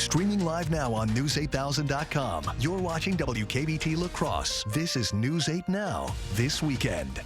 Streaming live now on News8000.com. You're watching WKBT La Crosse. This is News 8 Now, this weekend.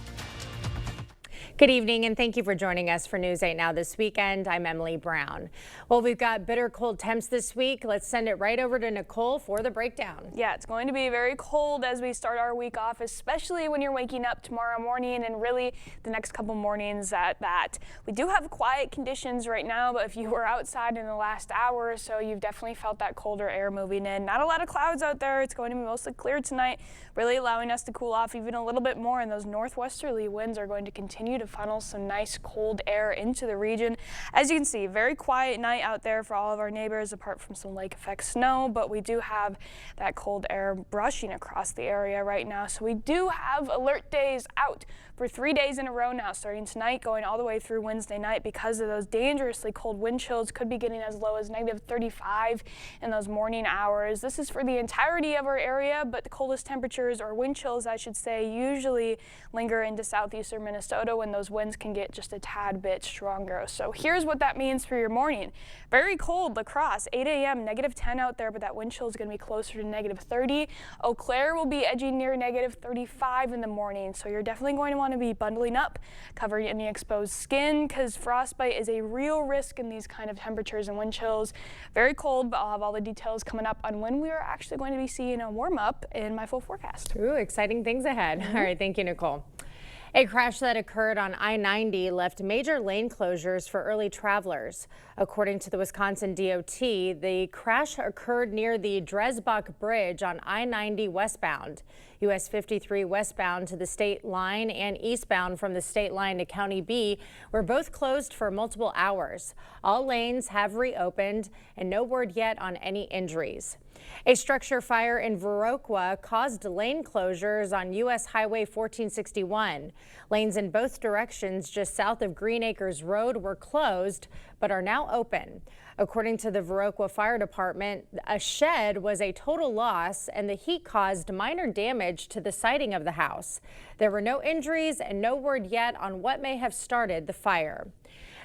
Good evening, and thank you for joining us for News 8 Now this weekend. I'm Emily Brown. Well, we've got bitter cold temps this week. Let's send it right over to Nicole for the breakdown. Yeah, it's going to be very cold as we start our week off, especially when you're waking up tomorrow morning and really the next couple mornings at that. We do have quiet conditions right now, but if you were outside in the last hour or so, you've definitely felt that colder air moving in. Not a lot of clouds out there. It's going to be mostly clear tonight, really allowing us to cool off even a little bit more, and those northwesterly winds are going to continue to funnel some nice cold air into the region. As you can see, very quiet night out there for all of our neighbors apart from some lake effect snow, but we do have that cold air brushing across the area right now. So we do have alert days out for 3 days in a row now, starting tonight going all the way through Wednesday night because of those dangerously cold wind chills. Could be getting as low as -35 in those morning hours. This is for the entirety of our area, but the coldest temperatures, or wind chills I should say, usually linger into southeastern Minnesota when those winds can get just a tad bit stronger. So here's what that means for your morning. Very cold, La Crosse, 8 a.m., -10 out there, but that wind chill is going to be closer to -30. Eau Claire will be edging near -35 in the morning, so you're definitely going to want to be bundling up, covering any exposed skin, because frostbite is a real risk in these kind of temperatures and wind chills. Very cold, but I'll have all the details coming up on when we are actually going to be seeing a warm up in my full forecast. Ooh, exciting things ahead. All right, thank you, Nicole. A crash that occurred on I-90 left major lane closures for early travelers. According to the Wisconsin DOT, the crash occurred near the Dresbach Bridge on I-90 westbound. US 53 westbound to the state line and eastbound from the state line to County B were both closed for multiple hours. All lanes have reopened and no word yet on any injuries. A structure fire in Viroqua caused lane closures on US Highway 1461. Lanes in both directions just south of Green Acres Road were closed but are now open. According to the Viroqua Fire Department, a shed was a total loss and the heat caused minor damage to the siding of the house. There were no injuries and no word yet on what may have started the fire.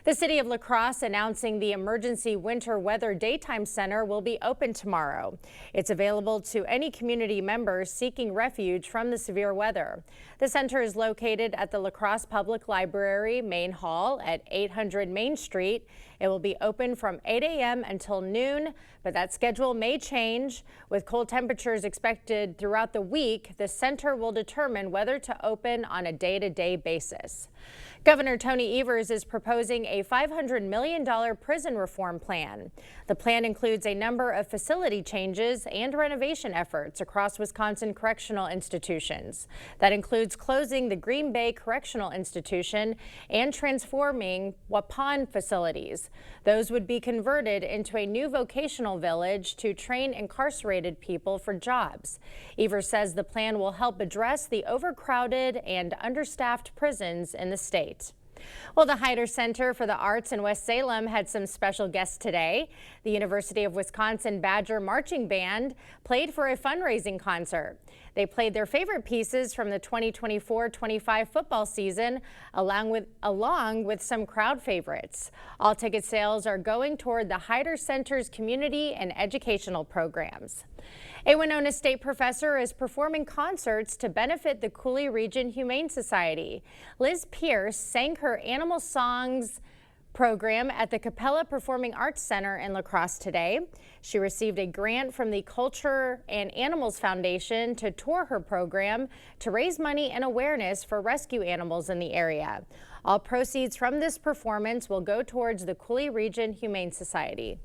The city of La Crosse announcing the Emergency Winter Weather Daytime Center will be open tomorrow. It's available to any community members seeking refuge from the severe weather. The center is located at the La Crosse Public Library Main Hall at 800 Main Street. It will be open from 8 a.m. until noon, but that schedule may change. With cold temperatures expected throughout the week, the center will determine whether to open on a day-to-day basis. Governor Tony Evers is proposing a $500 million prison reform plan. The plan includes a number of facility changes and renovation efforts across Wisconsin correctional institutions. That includes closing the Green Bay Correctional Institution and transforming Waupun facilities. Those would be converted into a new vocational village to train incarcerated people for jobs. Evers says the plan will help address the overcrowded and understaffed prisons in the state. Well, the Heider Center for the Arts in West Salem had some special guests today. The University of Wisconsin Badger Marching Band played for a fundraising concert. They played their favorite pieces from the 2024-25 football season, along with some crowd favorites. All ticket sales are going toward the Heider Center's community and educational programs. A Winona State professor is performing concerts to benefit the Coulee Region Humane Society. Liz Pierce sang her animal songs program at the Capella Performing Arts Center in La Crosse today. She received a grant from the Culture and Animals Foundation to tour her program to raise money and awareness for rescue animals in the area. All proceeds from this performance will go towards the Coulee Region Humane Society.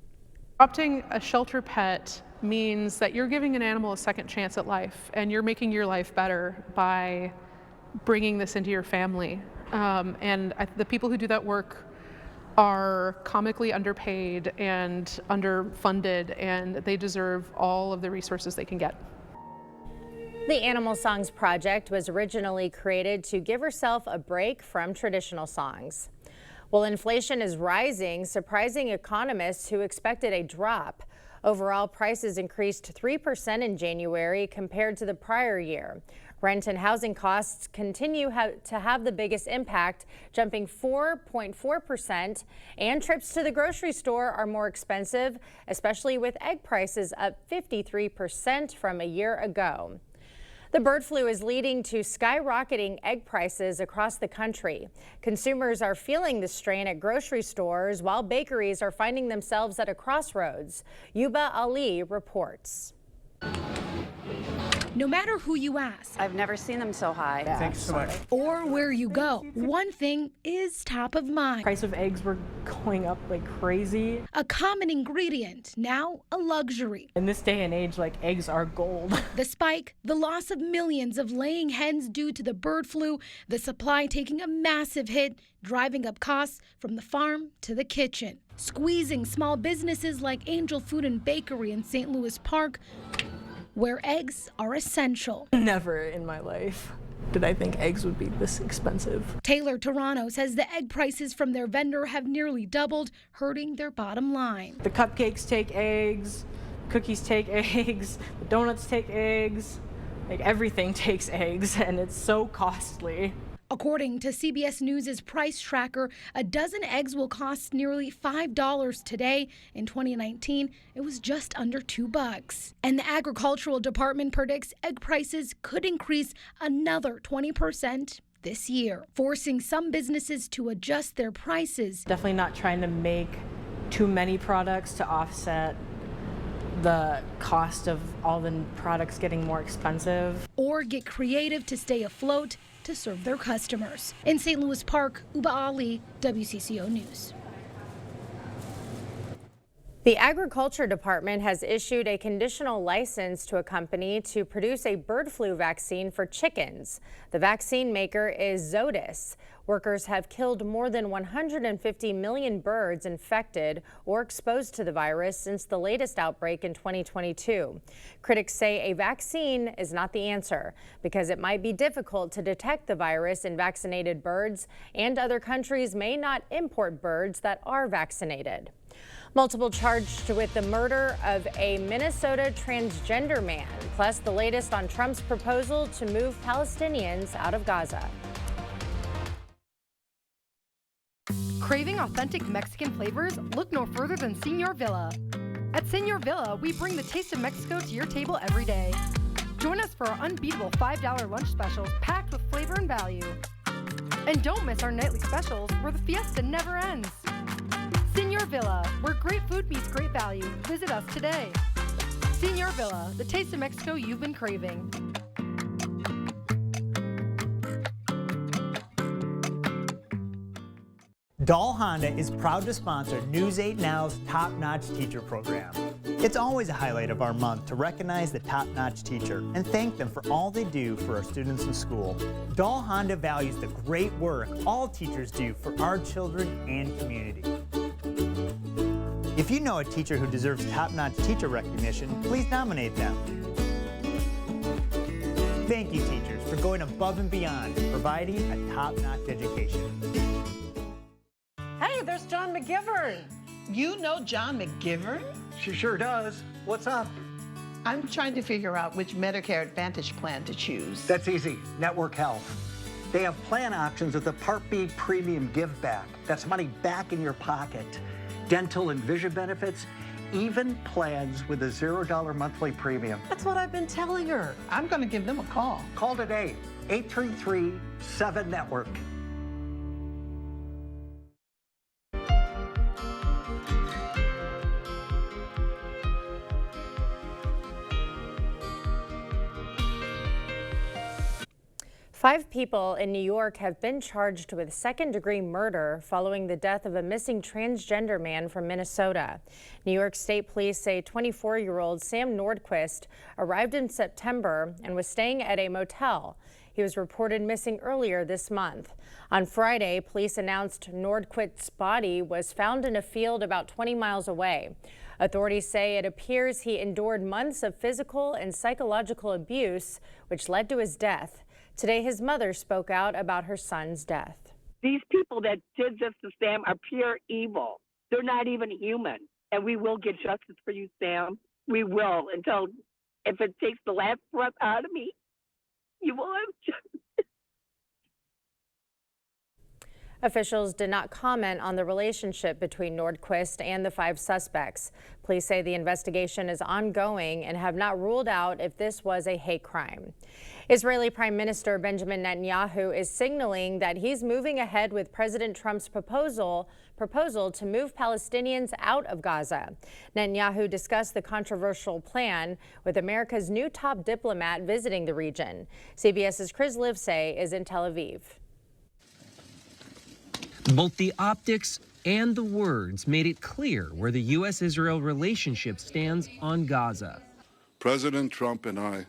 Adopting a shelter pet means that you're giving an animal a second chance at life, and you're making your life better by bringing this into your family. The people who do that work are comically underpaid and underfunded, and they deserve all of the resources they can get. The Animal Songs Project was originally created to give herself a break from traditional songs. Well, inflation is rising, surprising economists who expected a drop. Overall, prices increased 3% in January compared to the prior year. Rent and housing costs continue to have the biggest impact, jumping 4.4%, and trips to the grocery store are more expensive, especially with egg prices up 53% from a year ago. The bird flu is leading to skyrocketing egg prices across the country. Consumers are feeling the strain at grocery stores while bakeries are finding themselves at a crossroads. Yuba Ali reports. No matter who you ask, I've never seen them so high. Thanks so much. or where you go, one thing is top of mind. Price of eggs were going up like crazy. A common ingredient, now a luxury. In this day and age, like eggs are gold. The spike, the loss of millions of laying hens due to the bird flu, the supply taking a massive hit, driving up costs from the farm to the kitchen, squeezing small businesses like Angel Food and Bakery in St. Louis Park, where eggs are essential. Never in my life did I think eggs would be this expensive. Taylor Toronto says the egg prices from their vendor have nearly doubled, hurting their bottom line. The cupcakes take eggs, cookies take eggs, the donuts take eggs, like everything takes eggs, and it's so costly. According to CBS News' price tracker, a dozen eggs will cost nearly $5 today. In 2019, it was just under $2. And the Agricultural Department predicts egg prices could increase another 20% this year, forcing some businesses to adjust their prices. Definitely not trying to make too many products to offset the cost of all the products getting more expensive. Or get creative to stay afloat to serve their customers. In St. Louis Park, Uba Ali, WCCO News. The Agriculture Department has issued a conditional license to a company to produce a bird flu vaccine for chickens. The vaccine maker is Zoetis. Workers have killed more than 150 million birds infected or exposed to the virus since the latest outbreak in 2022. Critics say a vaccine is not the answer because it might be difficult to detect the virus in vaccinated birds, and other countries may not import birds that are vaccinated. Multiple charged with the murder of a Minnesota transgender man, plus the latest on Trump's proposal to move Palestinians out of Gaza. Craving authentic Mexican flavors? Look no further than Señor Villa. At Señor Villa, we bring the taste of Mexico to your table every day. Join us for our unbeatable $5 lunch specials packed with flavor and value. And don't miss our nightly specials where the fiesta never ends. Señor Villa, where great food meets great value. Visit us today. Señor Villa, the taste of Mexico you've been craving. Dahl Honda is proud to sponsor News 8 Now's Top Notch Teacher Program. It's always a highlight of our month to recognize the top-notch teacher and thank them for all they do for our students in school. Dahl Honda values the great work all teachers do for our children and community. If you know a teacher who deserves top-notch teacher recognition, please nominate them. Thank you, teachers, for going above and beyond and providing a top-notch education. Hey, there's John McGivern. You know John McGivern? She sure does. What's up? I'm trying to figure out which Medicare Advantage plan to choose. That's easy. Network Health. They have plan options with the Part B Premium Give Back. That's money back in your pocket. Dental and vision benefits, even plans with a $0 monthly premium. That's what I've been telling her. I'm going to give them a call. Call today, 833-7-NETWORK. Five people in New York have been charged with second-degree murder following the death of a missing transgender man from Minnesota. New York State Police say 24-year-old Sam Nordquist arrived in September and was staying at a motel. He was reported missing earlier this month. On Friday, police announced Nordquist's body was found in a field about 20 miles away. Authorities say it appears he endured months of physical and psychological abuse, which led to his death. Today, his mother spoke out about her son's death. These people that did this to Sam are pure evil. They're not even human. And we will get justice for you, Sam. We will, until if it takes the last breath out of me, You will have justice. Officials did not comment on the relationship between Nordquist and the 5 suspects. Police say the investigation is ongoing and have not ruled out if this was a hate crime. Israeli Prime Minister Benjamin Netanyahu is signaling that he's moving ahead with President Trump's proposal to move Palestinians out of Gaza. Netanyahu discussed the controversial plan with America's new top diplomat visiting the region. CBS's Chris Livesay is in Tel Aviv. Both the optics and the words made it clear where the U.S.-Israel relationship stands on Gaza. President Trump and I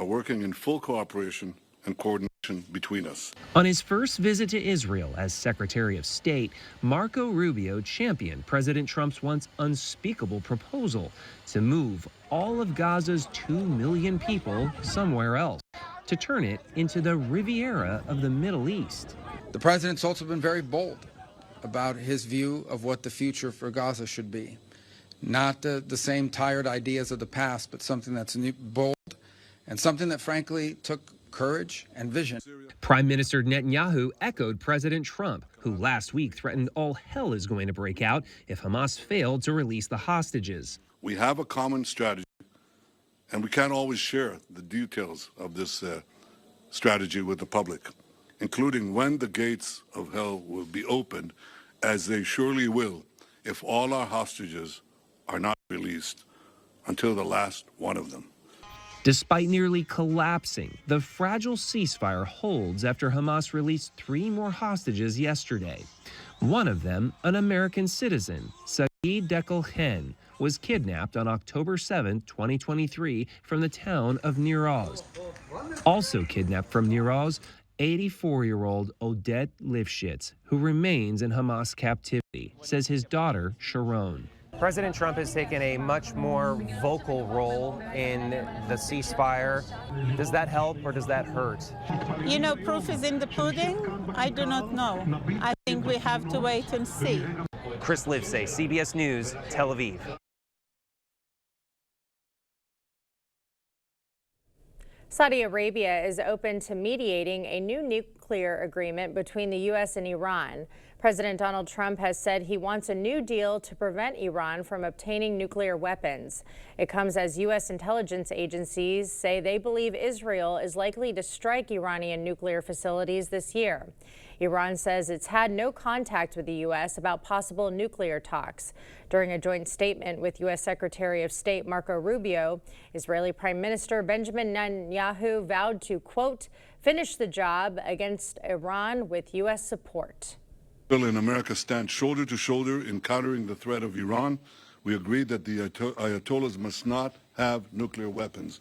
are working in full cooperation and coordination between us. On his first visit to Israel as Secretary of State, Marco Rubio championed President Trump's once unspeakable proposal to move all of Gaza's 2 million people somewhere else, to turn it into the Riviera of the Middle East. The president's also been very bold about his view of what the future for Gaza should be. Not the same tired ideas of the past, but something that's new, bold, and something that frankly took courage and vision. Prime Minister Netanyahu echoed President Trump, who last week threatened all hell is going to break out if Hamas failed to release the hostages. We have a common strategy, and we can't always share the details of this strategy with the public, including when the gates of hell will be opened, as they surely will if all our hostages are not released until the last one of them. Despite nearly collapsing, the fragile ceasefire holds after Hamas released 3 more hostages yesterday. One of them, an American citizen, Saeed Dekel-Hen, was kidnapped on October 7, 2023, from the town of Nir Oz. Also kidnapped from Nir Oz, 84-year-old Odette Lifshitz, who remains in Hamas captivity, says his daughter, Sharon. President Trump has taken a much more vocal role in the ceasefire. Does that help or does that hurt? You know, proof is in the pudding. I do not know. I think we have to wait and see. Chris Livesay, CBS News, Tel Aviv. Saudi Arabia is open to mediating a new nuclear agreement between the U.S. and Iran. President Donald Trump has said he wants a new deal to prevent Iran from obtaining nuclear weapons. It comes as U.S. intelligence agencies say they believe Israel is likely to strike Iranian nuclear facilities this year. Iran says it's had no contact with the U.S. about possible nuclear talks. During a joint statement with U.S. Secretary of State Marco Rubio, Israeli Prime Minister Benjamin Netanyahu vowed to, quote, finish the job against Iran with U.S. support. Israel and America stand shoulder to shoulder in countering the threat of Iran. We agreed that the Ayatollahs must not have nuclear weapons.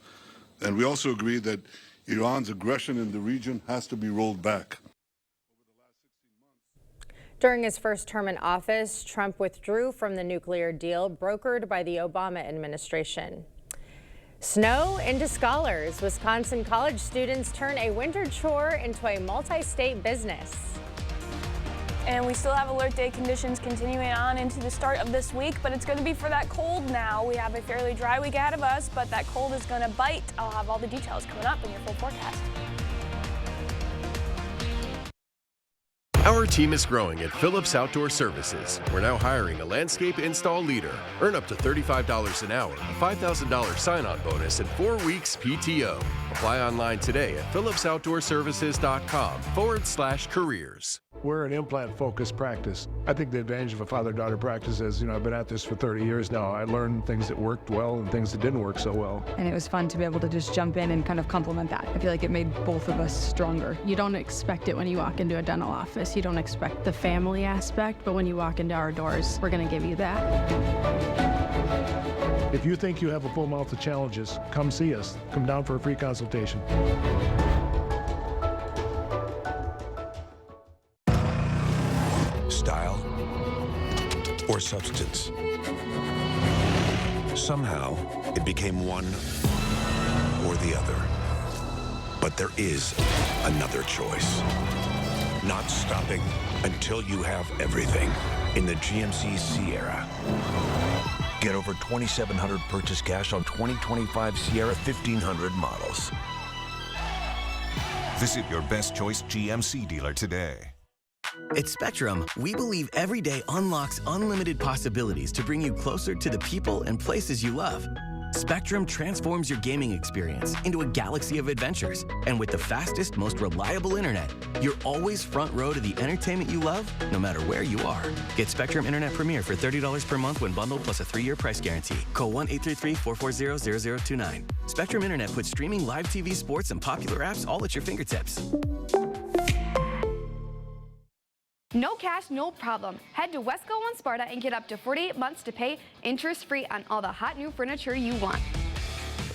And we also agreed that Iran's aggression in the region has to be rolled back. During his first term in office, Trump withdrew from the nuclear deal brokered by the Obama administration. Snow into scholars. Wisconsin college students turn a winter chore into a multi-state business. And we still have alert day conditions continuing on into the start of this week, but it's going to be for that cold now. We have a fairly dry week ahead of us, but that cold is going to bite. I'll have all the details coming up in your full forecast. Our team is growing at Phillips Outdoor Services. We're now hiring a landscape install leader. Earn up to $35 an hour, a $5,000 sign-on bonus, and 4 weeks PTO. Apply online today at phillipsoutdoorservices.com/careers. We're an implant-focused practice. I think the advantage of a father-daughter practice is, I've been at this for 30 years now. I learned things that worked well and things that didn't work so well. And it was fun to be able to just jump in and kind of complement that. I feel like it made both of us stronger. You don't expect it when you walk into a dental office. You don't expect the family aspect, but when you walk into our doors, we're going to give you that. If you think you have a full mouth of challenges, come see us. Come down for a free consultation. Style or substance. Somehow, it became one or the other. But there is another choice. Not stopping until you have everything in the GMC Sierra. Get over $2,700 purchase cash on 2025 Sierra 1500 models. Visit your Best Choice GMC dealer today. At Spectrum, we believe every day unlocks unlimited possibilities to bring you closer to the people and places you love. Spectrum transforms your gaming experience into a galaxy of adventures. And with the fastest, most reliable internet, you're always front row to the entertainment you love, no matter where you are. Get Spectrum Internet Premier for $30 per month when bundled plus a 3-year price guarantee. Call 1-833-440-0029. Spectrum Internet puts streaming live TV, sports, and popular apps all at your fingertips. No cash, no problem. Head to Wesco One Sparta and get up to 48 months to pay interest-free on all the hot new furniture you want.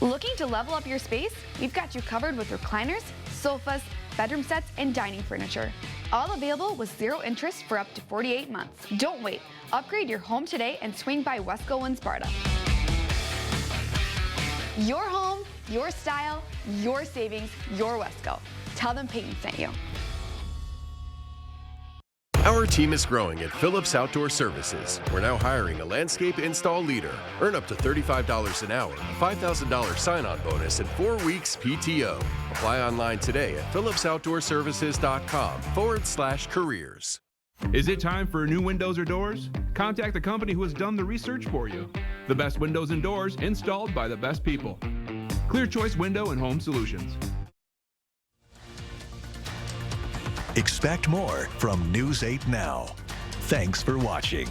Looking to level up your space? We've got you covered with recliners, sofas, bedroom sets, and dining furniture. All available with 0 interest for up to 48 months. Don't wait. Upgrade your home today and swing by Wesco One Sparta. Your home, your style, your savings, your Wesco. Tell them Peyton sent you. Our team is growing at Phillips Outdoor Services. We're now hiring a landscape install leader. Earn up to $35 an hour, a $5,000 sign-on bonus, and 4 weeks PTO. Apply online today at phillipsoutdoorservices.com/careers. Is it time for new windows or doors? Contact the company who has done the research for you. The best windows and doors installed by the best people. Clear Choice Window and Home Solutions. Expect more from News 8 Now. Thanks for watching.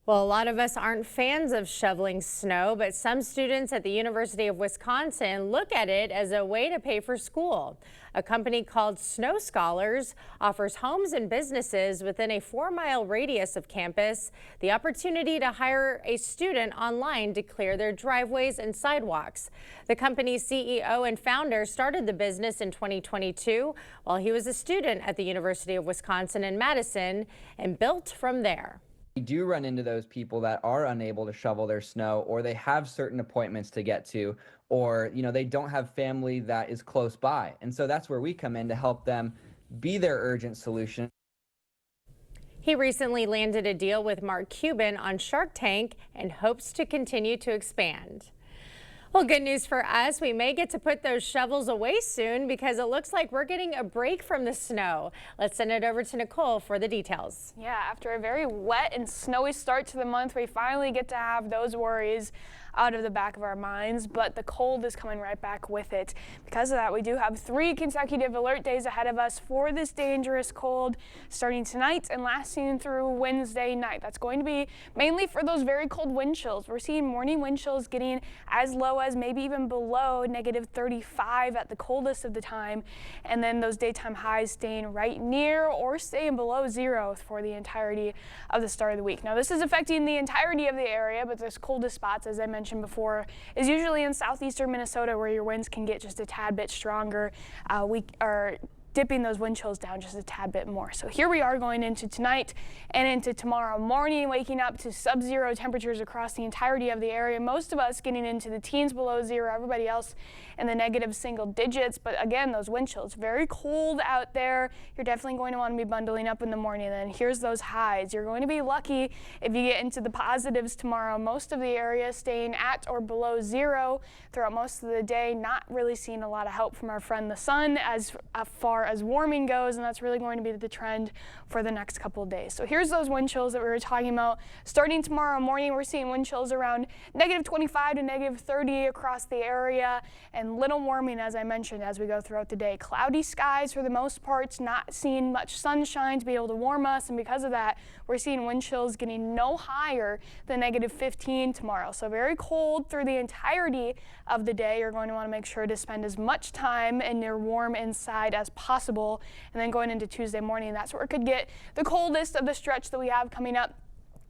Well, a lot of us aren't fans of shoveling snow, but some students at the University of Wisconsin look at it as a way to pay for school. A company called Snow Scholars offers homes and businesses within a 4-mile radius of campus the opportunity to hire a student online to clear their driveways and sidewalks. The company's CEO and founder started the business in 2022 while he was a student at the University of Wisconsin in Madison and built from there. We do run into those people that are unable to shovel their snow, or they have certain appointments to get to, or they don't have family that is close by. And so that's where we come in to help them be their urgent solution. He recently landed a deal with Mark Cuban on Shark Tank and hopes to continue to expand. Well, good news for us. We may get to put those shovels away soon because it looks like we're getting a break from the snow. Let's send it over to Nicole for the details. Yeah, after a very wet and snowy start to the month, we finally get to have those worries out of the back of our minds, but the cold is coming right back with it. Because of that, we do have 3 consecutive alert days ahead of us for this dangerous cold, starting tonight and lasting through Wednesday night. That's going to be mainly for those very cold wind chills. We're seeing morning wind chills getting as low as maybe even below -35 at the coldest of the time, and then those daytime highs staying right near or staying below 0 for the entirety of the start of the week. Now, this is affecting the entirety of the area, but those coldest spots, as I mentioned before, is usually in southeastern Minnesota, where your winds can get just a tad bit stronger. We are dipping those wind chills down just a tad bit more. So here we are going into tonight and into tomorrow morning, waking up to sub-zero temperatures across the entirety of the area. Most of us getting into the teens below 0, everybody else in the negative single digits. But again, those wind chills, very cold out there. You're definitely going to want to be bundling up in the morning. And then here's those highs. You're going to be lucky if you get into the positives tomorrow. Most of the area staying at or below 0 throughout most of the day. Not really seeing a lot of help from our friend the sun as far as warming goes, and that's really going to be the trend for the next couple of days. So here's those wind chills that we were talking about. Starting tomorrow morning, we're seeing wind chills around -25 to -30 across the area, and little warming, as I mentioned, as we go throughout the day. Cloudy skies for the most part, not seeing much sunshine to be able to warm us, and because of that, we're seeing wind chills getting no higher than -15 tomorrow. So very cold through the entirety of the day. You're going to want to make sure to spend as much time in your warm inside as possible. And then going into Tuesday morning, that's where it could get the coldest of the stretch that we have coming up.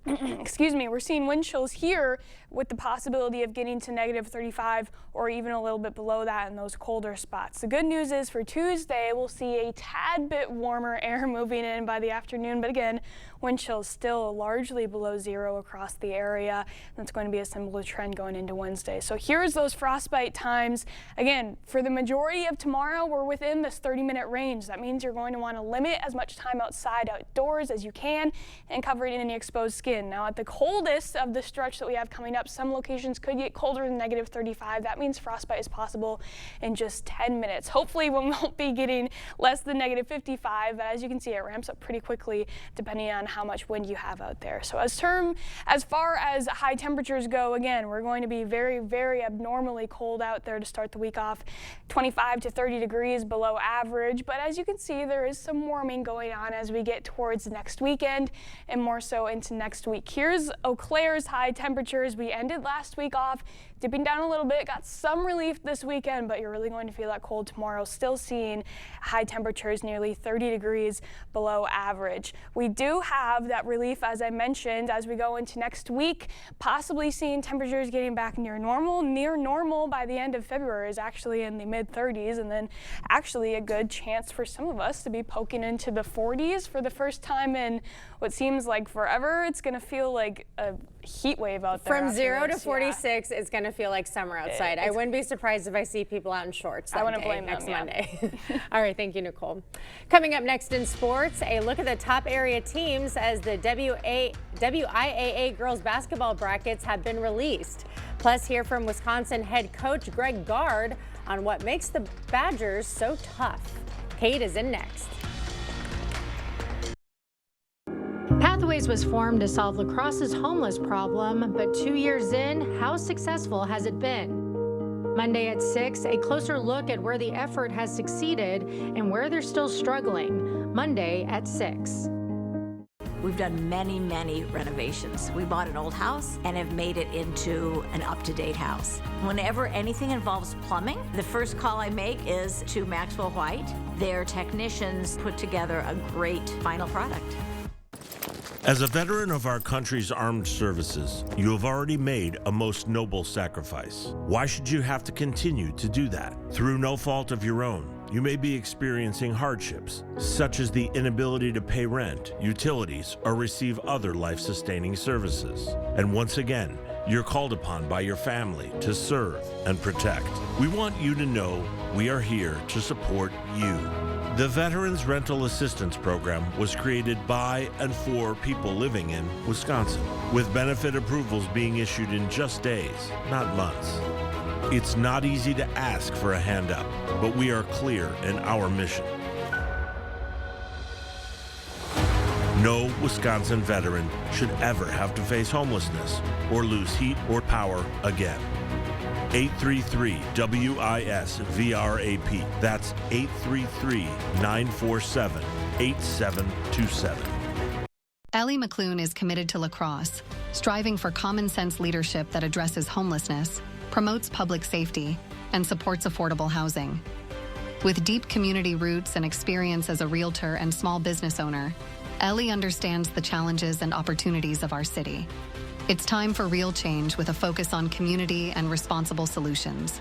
Excuse me, we're seeing wind chills here with the possibility of getting to -35 or even a little bit below that in those colder spots. The good news is for Tuesday, we'll see a tad bit warmer air moving in by the afternoon, but again, wind chills still largely below 0 across the area. That's going to be a similar trend going into Wednesday. So here's those frostbite times. Again, for the majority of tomorrow, we're within this 30-minute range. That means you're going to want to limit as much time outside, outdoors as you can, and cover it in any exposed skin. skin. Now, at the coldest of the stretch that we have coming up, some locations could get colder than -35. That means frostbite is possible in just 10 minutes. Hopefully, we won't be getting less than -55, but as you can see, it ramps up pretty quickly depending on how much wind you have out there. So as far as high temperatures go, again, we're going to be very, very abnormally cold out there to start the week off, 25 to 30 degrees below average. But as you can see, there is some warming going on as we get towards next weekend and more so into next week. Here's Eau Claire's high temperatures. We ended last week off dipping down a little bit, got some relief this weekend, but you're really going to feel that cold tomorrow. Still seeing high temperatures nearly 30 degrees below average. We do have that relief, as I mentioned, as we go into next week, possibly seeing temperatures getting back near normal. Near normal by the end of February is actually in the mid-30s, and then actually a good chance for some of us to be poking into the 40s for the first time in what seems like forever. It's going to feel like a heat wave out there. From 0 to 46, it's going to feel like summer outside. I wouldn't be surprised if I see people out in shorts I wouldn't blame next them, Monday. All right, thank you, Nicole. Coming up next in sports, a look at the top area teams as the WIAA girls basketball brackets have been released. Plus, hear from Wisconsin head coach Greg Gard on what makes the Badgers so tough. Kate is in next. Pathways was formed to solve La Crosse's homeless problem, but 2 years in, how successful has it been? Monday at 6, a closer look at where the effort has succeeded and where they're still struggling. Monday at 6. We've done many, many renovations. We bought an old house and have made it into an up-to-date house. Whenever anything involves plumbing, the first call I make is to Maxwell White. Their technicians put together a great final product. As a veteran of our country's armed services, you have already made a most noble sacrifice. Why should you have to continue to do that? Through no fault of your own, you may be experiencing hardships, such as the inability to pay rent, utilities, or receive other life-sustaining services. And once again, you're called upon by your family to serve and protect. We want you to know we are here to support you. The Veterans Rental Assistance Program was created by and for people living in Wisconsin, with benefit approvals being issued in just days, not months. It's not easy to ask for a hand up, but we are clear in our mission. No Wisconsin veteran should ever have to face homelessness or lose heat or power again. 833-WIS-VRAP. That's 833-947-8727. Ellie McClune is committed to La Crosse, striving for common sense leadership that addresses homelessness, promotes public safety, and supports affordable housing. With deep community roots and experience as a realtor and small business owner, Ellie understands the challenges and opportunities of our city. It's time for real change with a focus on community and responsible solutions.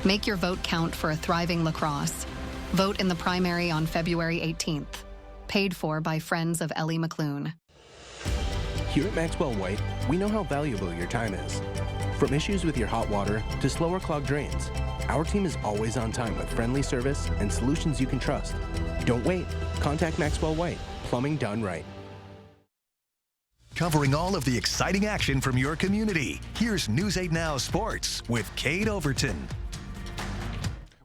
Make your vote count for a thriving La Crosse. Vote in the primary on February 18th. Paid for by Friends of Ellie McClune. Here at Maxwell White, we know how valuable your time is. From issues with your hot water to slower clogged drains, our team is always on time with friendly service and solutions you can trust. Don't wait. Contact Maxwell White. Plumbing done right. Covering all of the exciting action from your community. Here's News 8 Now Sports with Cade Overton.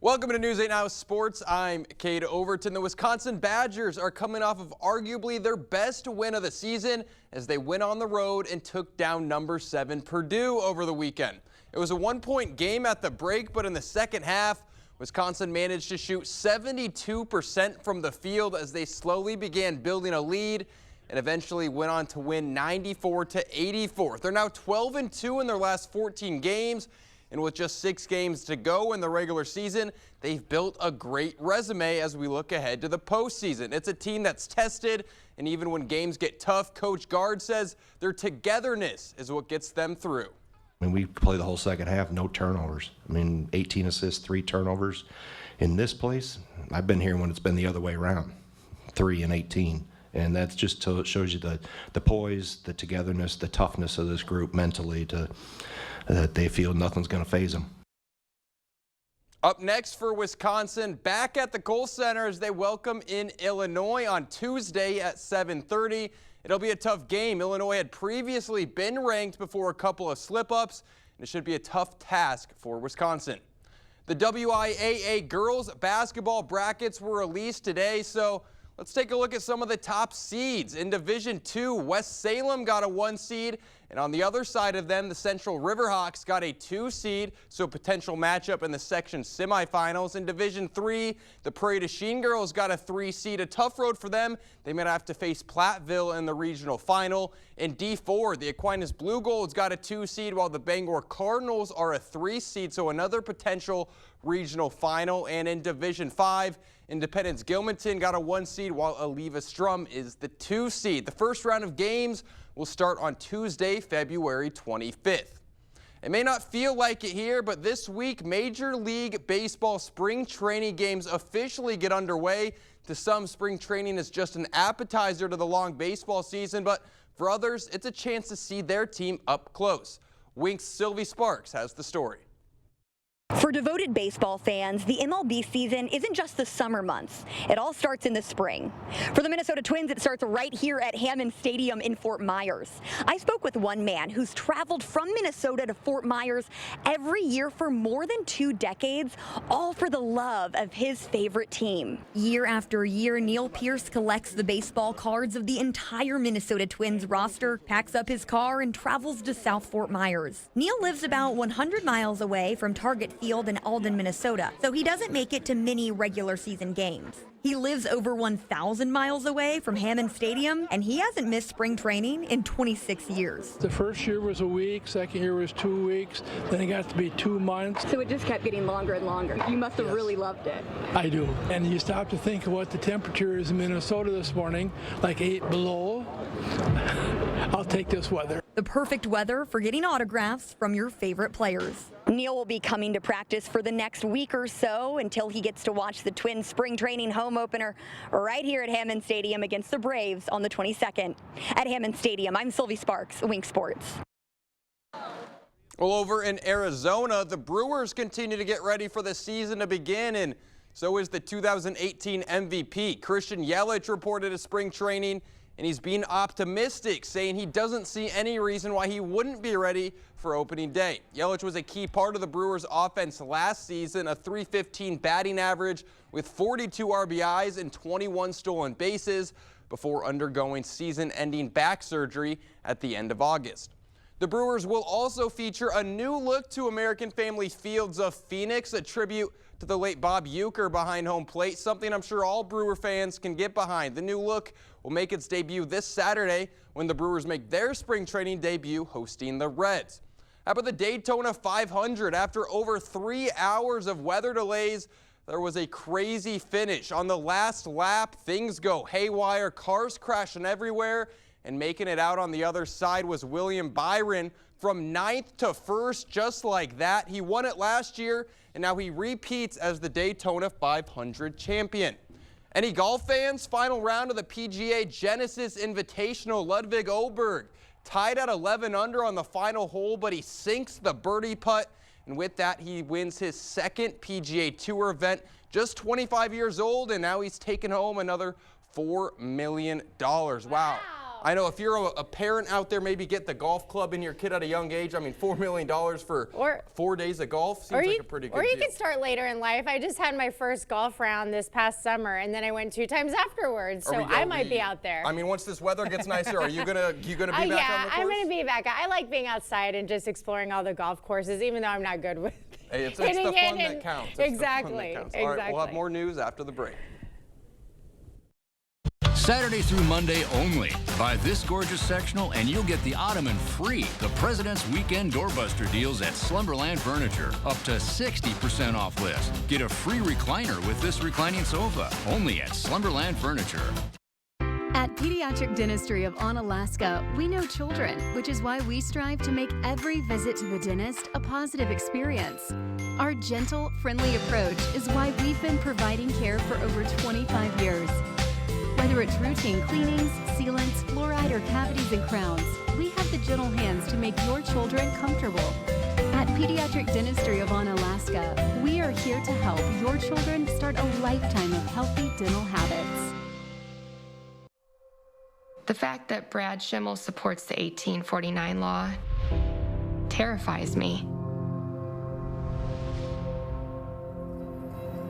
Welcome to News 8 Now Sports. I'm Cade Overton. The Wisconsin Badgers are coming off of arguably their best win of the season as they went on the road and took down number 7 Purdue over the weekend. It was a 1-point game at the break, but in the second half, Wisconsin managed to shoot 72% from the field as they slowly began building a lead and eventually went on to win 94-84. They're now 12-2 in their last 14 games, and with just 6 games to go in the regular season, they've built a great resume as we look ahead to the postseason. It's a team that's tested, and even when games get tough, Coach Gard says their togetherness is what gets them through. I mean, we played the whole second half, no turnovers. I mean, 18 assists, 3 turnovers. In this place, I've been here when it's been the other way around, 3 and 18. And that's just to, it shows you the poise, the togetherness, the toughness of this group mentally that they feel nothing's going to faze them. Up next for Wisconsin, back at the Kohl Center as they welcome in Illinois on Tuesday at 7:30. It'll be a tough game. Illinois had previously been ranked before a couple of slip-ups, and it should be a tough task for Wisconsin. The WIAA girls basketball brackets were released today, so let's take a look at some of the top seeds. In Division II, West Salem got a 1 seed, and on the other side of them, the Central Riverhawks got a 2 seed, so potential matchup in the section semifinals. In Division III, the Prairie du Chien girls got a 3 seed, a tough road for them. They might have to face Platteville in the regional final. In D4, the Aquinas Blue Golds got a 2 seed, while the Bangor Cardinals are a 3 seed, so another potential regional final. And in Division V, Independence Gilmanton got a 1 seed, while Aleva Strum is the 2 seed. The first round of games will start on Tuesday, February 25th. It may not feel like it here, but this week, Major League Baseball spring training games officially get underway. To some, spring training is just an appetizer to the long baseball season, but for others, it's a chance to see their team up close. Wink's Sylvie Sparks has the story. For devoted baseball fans, the MLB season isn't just the summer months. It all starts in the spring. For the Minnesota Twins, it starts right here at Hammond Stadium in Fort Myers. I spoke with one man who's traveled from Minnesota to Fort Myers every year for more than 2 decades, all for the love of his favorite team. Year after year, Neil Pierce collects the baseball cards of the entire Minnesota Twins roster, packs up his car, and travels to South Fort Myers. Neil lives about 100 miles away from Target Field in Alden, Minnesota, so he doesn't make it to many regular season games. He lives over 1,000 miles away from Hammond Stadium, and he hasn't missed spring training in 26 years. The first year was a week, second year was 2 weeks, then it got to be 2 months. So it just kept getting longer and longer. You must have really loved it. I do. And you stop to think of what the temperature is in Minnesota this morning, like 8 below. I'll take this weather. The perfect weather for getting autographs from your favorite players. Neil will be coming to practice for the next week or so until he gets to watch the Twins spring training home opener right here at Hammond Stadium against the Braves on the 22nd. At Hammond Stadium, I'm Sylvie Sparks, Wink Sports. Well, over in Arizona, the Brewers continue to get ready for the season to begin, and so is the 2018 MVP. Christian Yelich reported at spring training, and he's being optimistic, saying he doesn't see any reason why he wouldn't be ready for opening day. Yelich was a key part of the Brewers' offense last season, a .315 batting average with 42 RBIs and 21 stolen bases before undergoing season-ending back surgery at the end of August. The Brewers will also feature a new look to American Family Fields of Phoenix, a tribute to the late Bob Uecker behind home plate, something I'm sure all Brewer fans can get behind. The new look will make its debut this Saturday when the Brewers make their spring training debut hosting the Reds. How about the Daytona 500? After over 3 hours of weather delays, there was a crazy finish. On the last lap, things go haywire, cars crashing everywhere, and making it out on the other side was William Byron from 9th to 1st, just like that. He won it last year, and now he repeats as the Daytona 500 champion. Any golf fans? Final round of the PGA Genesis Invitational. Ludwig Åberg tied at 11 under on the final hole, but he sinks the birdie putt, and with that, he wins his second PGA Tour event. Just 25 years old, and now he's taken home another $4 million. Wow. I know if you're a parent out there, maybe get the golf club in your kid at a young age. I mean, $4 million for 4 days of golf seems like a pretty good deal. Or you could start later in life. I just had my first golf round this past summer, and then I went 2 times afterwards, so I might be out there. I mean, once this weather gets nicer, are you gonna be back on the course? Yeah, I'm gonna be back. I like being outside and just exploring all the golf courses, even though I'm not good with it's the fun that counts. Exactly. All right, we'll have more news after the break. Saturday through Monday only. Buy this gorgeous sectional and you'll get the Ottoman free. The President's Weekend Doorbuster deals at Slumberland Furniture. Up to 60% off list. Get a free recliner with this reclining sofa. Only at Slumberland Furniture. At Pediatric Dentistry of Onalaska, we know children, which is why we strive to make every visit to the dentist a positive experience. Our gentle, friendly approach is why we've been providing care for over 25 years. Whether it's routine cleanings, sealants, fluoride, or cavities and crowns, we have the gentle hands to make your children comfortable. At Pediatric Dentistry of Onalaska, we are here to help your children start a lifetime of healthy dental habits. The fact that Brad Schimmel supports the 1849 law terrifies me.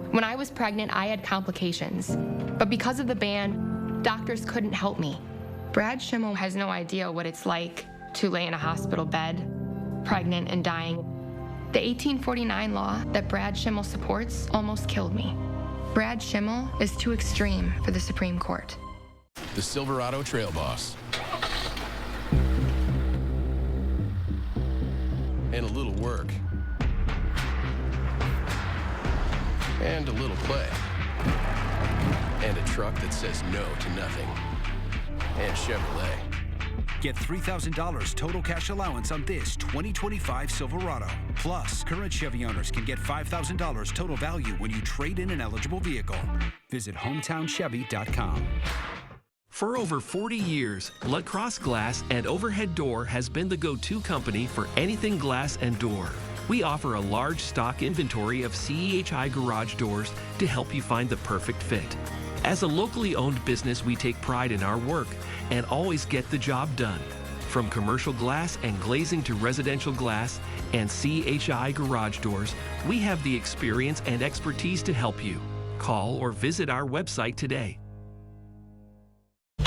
When I was pregnant, I had complications, but because of the ban, doctors couldn't help me. Brad Schimmel has no idea what it's like to lay in a hospital bed, pregnant and dying. The 1849 law that Brad Schimmel supports almost killed me. Brad Schimmel is too extreme for the Supreme Court. The Silverado Trail Boss. And a little work. And a little play. And a truck that says no to nothing. And Chevrolet. Get $3,000 total cash allowance on this 2025 Silverado. Plus, current Chevy owners can get $5,000 total value when you trade in an eligible vehicle. Visit HometownChevy.com. For over 40 years, LaCrosse Glass and Overhead Door has been the go-to company for anything glass and door. We offer a large stock inventory of CEHI garage doors to help you find the perfect fit. As a locally owned business, we take pride in our work and always get the job done. From commercial glass and glazing to residential glass and CHI garage doors, we have the experience and expertise to help you. Call or visit our website today.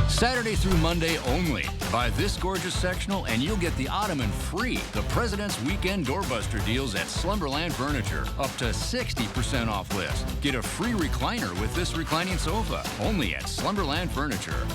Saturday through Monday only. Buy this gorgeous sectional and you'll get the ottoman free. The President's Weekend Doorbuster deals at Slumberland Furniture. Up to 60% off list. Get a free recliner with this reclining sofa. Only at Slumberland Furniture.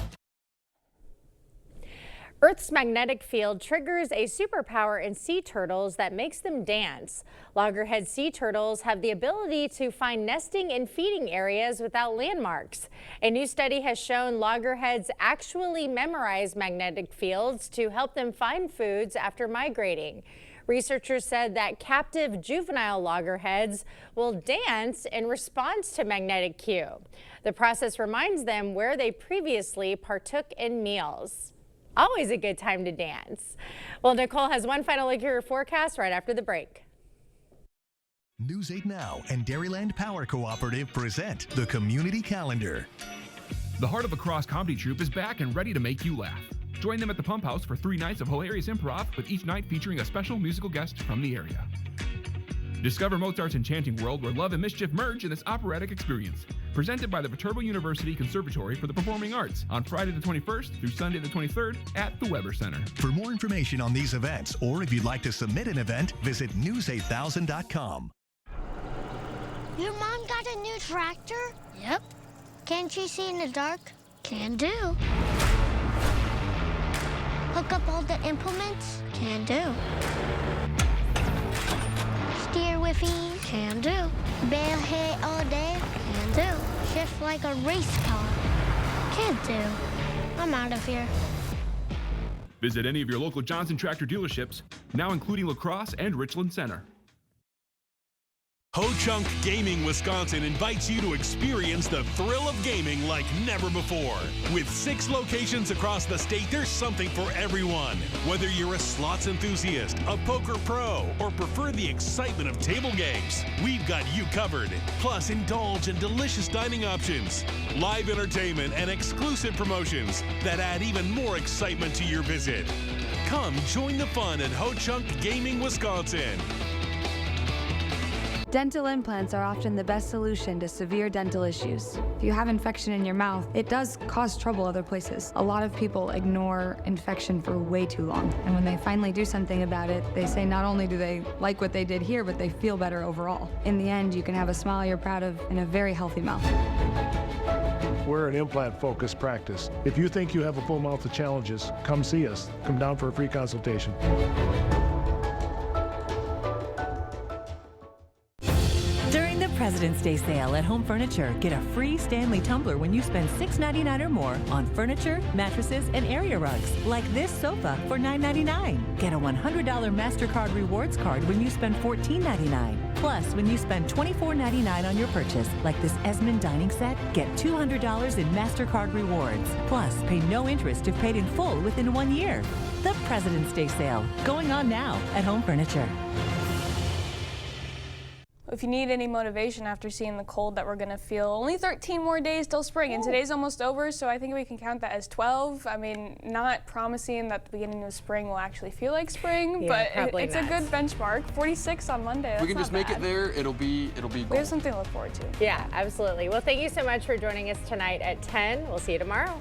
Earth's magnetic field triggers a superpower in sea turtles that makes them dance. Loggerhead sea turtles have the ability to find nesting and feeding areas without landmarks. A new study has shown loggerheads actually memorize magnetic fields to help them find foods after migrating. Researchers said that captive juvenile loggerheads will dance in response to magnetic cue. The process reminds them where they previously partook in meals. Always a good time to dance. Well, Nicole has one final look at your forecast right after the break. News 8 Now and Dairyland Power Cooperative present the Community Calendar. The Heart of Lacrosse comedy troupe is back and ready to make you laugh. Join them at the Pump House for 3 nights of hilarious improv, with each night featuring a special musical guest from the area. Discover Mozart's enchanting world where love and mischief merge in this operatic experience. Presented by the Viterbo University Conservatory for the Performing Arts on Friday the 21st through Sunday the 23rd at the Weber Center. For more information on these events, or if you'd like to submit an event, visit news8000.com. Your mom got a new tractor? Yep. Can she see in the dark? Can do. Hook up all the implements? Can do. Steer with ease? Can do. Bale hay all day? Can do. Shift like a race car? Can do. I'm out of here. Visit any of your local Johnson Tractor dealerships, now including La Crosse and Richland Center. Ho-Chunk Gaming Wisconsin invites you to experience the thrill of gaming like never before. With 6 locations across the state, there's something for everyone. Whether you're a slots enthusiast, a poker pro, or prefer the excitement of table games, we've got you covered. Plus, indulge in delicious dining options, live entertainment, and exclusive promotions that add even more excitement to your visit. Come join the fun at Ho-Chunk Gaming Wisconsin. Dental implants are often the best solution to severe dental issues. If you have infection in your mouth, it does cause trouble other places. A lot of people ignore infection for way too long. And when they finally do something about it, they say not only do they like what they did here, but they feel better overall. In the end, you can have a smile you're proud of and a very healthy mouth. We're an implant-focused practice. If you think you have a full mouth of challenges, come see us. Come down for a free consultation. During the President's Day sale at Home Furniture, get a free Stanley tumbler when you spend $6.99 or more on furniture, mattresses, and area rugs, like this sofa for $9.99. Get a $100 MasterCard Rewards card when you spend $14.99. Plus, when you spend $24.99 on your purchase, like this Esmond dining set, get $200 in MasterCard Rewards. Plus, pay no interest if paid in full within 1 year. The President's Day sale, going on now at Home Furniture. if you need any motivation after seeing the cold that we're going to feel, only 13 more days till spring, and today's almost over, so I think we can count that as 12. I mean, not promising that the beginning of spring will actually feel like spring, but it's a good benchmark. 46 on Monday. If we can just make it there, it'll be gold. We have something to look forward to. Yeah, absolutely. Well, thank you so much for joining us tonight at 10. We'll see you tomorrow.